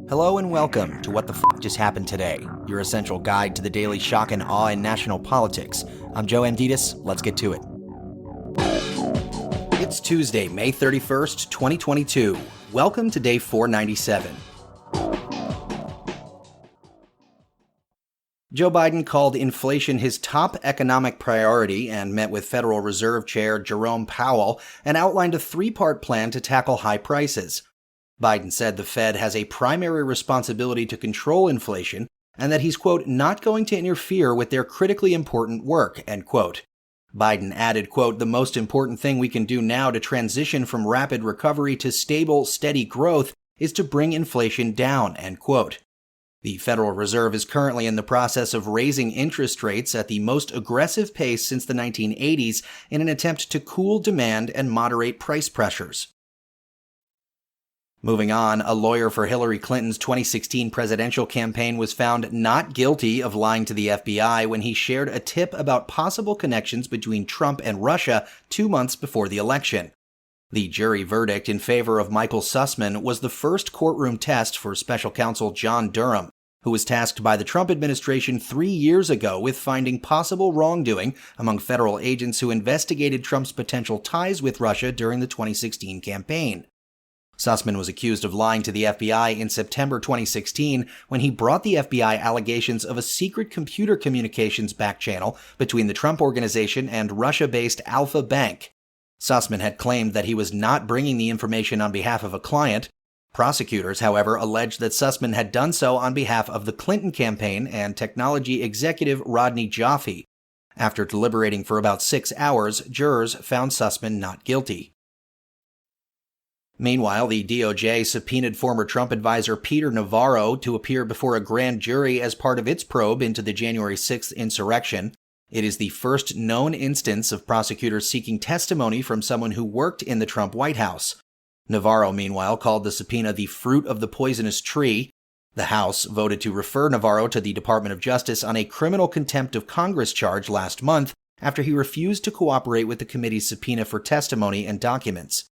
Hello and welcome to What the F*** Just Happened Today, your essential guide to the daily shock and awe in national politics. I'm Joe Amditis. Let's get to it. It's Tuesday, May 31st, 2022. Welcome to day 497. Joe Biden called inflation his top economic priority and met with Federal Reserve Chair Jerome Powell and outlined a three-part plan to tackle high prices. Biden said the Fed has a primary responsibility to control inflation and that he's, quote, not going to interfere with their critically important work, end quote. Biden added, quote, the most important thing we can do now to transition from rapid recovery to stable, steady growth is to bring inflation down, end quote. The Federal Reserve is currently in the process of raising interest rates at the most aggressive pace since the 1980s in an attempt to cool demand and moderate price pressures. Moving on, a lawyer for Hillary Clinton's 2016 presidential campaign was found not guilty of lying to the FBI when he shared a tip about possible connections between Trump and Russia 2 months before the election. The jury verdict in favor of Michael Sussman was the first courtroom test for special counsel John Durham, who was tasked by the Trump administration 3 years ago with finding possible wrongdoing among federal agents who investigated Trump's potential ties with Russia during the 2016 campaign. Sussman was accused of lying to the FBI in September 2016 when he brought the FBI allegations of a secret computer communications backchannel between the Trump Organization and Russia-based Alpha Bank. Sussman had claimed that he was not bringing the information on behalf of a client. Prosecutors, however, alleged that Sussman had done so on behalf of the Clinton campaign and technology executive Rodney Jaffe. After deliberating for about 6 hours, jurors found Sussman not guilty. Meanwhile, the DOJ subpoenaed former Trump advisor Peter Navarro to appear before a grand jury as part of its probe into the January 6th insurrection. It is the first known instance of prosecutors seeking testimony from someone who worked in the Trump White House. Navarro, meanwhile, called the subpoena the fruit of the poisonous tree. The House voted to refer Navarro to the Department of Justice on a criminal contempt of Congress charge last month after he refused to cooperate with the committee's subpoena for testimony and documents.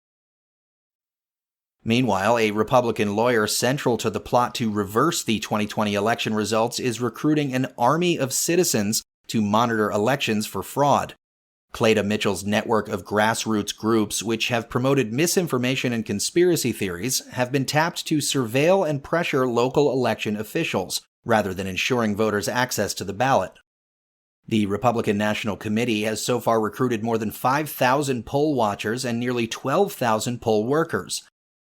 Meanwhile, a Republican lawyer central to the plot to reverse the 2020 election results is recruiting an army of citizens to monitor elections for fraud. Cleta Mitchell's network of grassroots groups, which have promoted misinformation and conspiracy theories, have been tapped to surveil and pressure local election officials, rather than ensuring voters access to the ballot. The Republican National Committee has so far recruited more than 5,000 poll watchers and nearly 12,000 poll workers.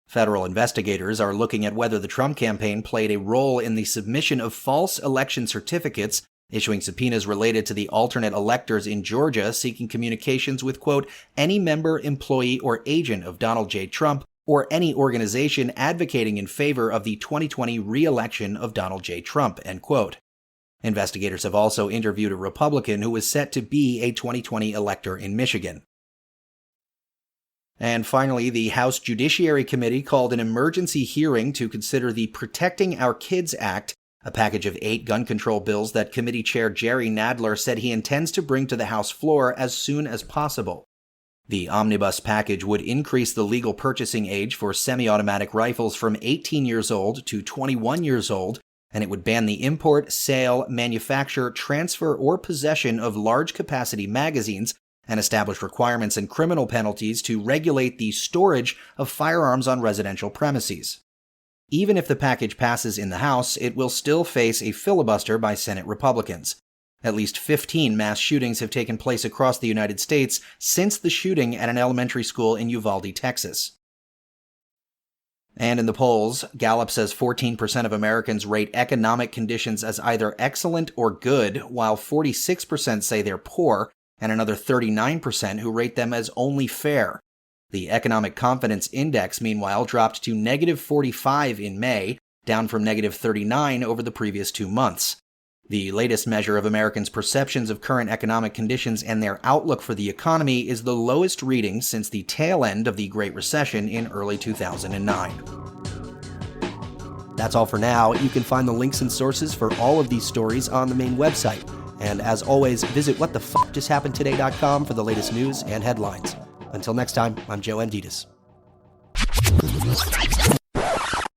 Federal investigators are looking at whether the Trump campaign played a role in the submission of false election certificates, issuing subpoenas related to the alternate electors in Georgia seeking communications with, quote, any member, employee, or agent of Donald J. Trump or any organization advocating in favor of the 2020 re-election of Donald J. Trump, end quote. Investigators have also interviewed a Republican who was set to be a 2020 elector in Michigan. And finally, the House Judiciary Committee called an emergency hearing to consider the Protecting Our Kids Act, a package of 8 gun control bills that committee chair Jerry Nadler said he intends to bring to the House floor as soon as possible. The omnibus package would increase the legal purchasing age for semi-automatic rifles from 18 years old to 21 years old, and it would ban the import, sale, manufacture, transfer, or possession of large-capacity magazines and establish requirements and criminal penalties to regulate the storage of firearms on residential premises. Even if the package passes in the House, it will still face a filibuster by Senate Republicans. At least 15 mass shootings have taken place across the United States since the shooting at an elementary school in Uvalde, Texas. And in the polls, Gallup says 14% of Americans rate economic conditions as either excellent or good, while 46% say they're poor, and another 39% who rate them as only fair. The Economic Confidence Index, meanwhile, dropped to negative 45 in May, down from negative 39 over the previous 2 months. The latest measure of Americans' perceptions of current economic conditions and their outlook for the economy is the lowest reading since the tail end of the Great Recession in early 2009. That's all for now. You can find the links and sources for all of these stories on the main website. And as always, visit whatthefjusthappenedtoday.com for the latest news and headlines. Until next time, I'm Joe Amditis.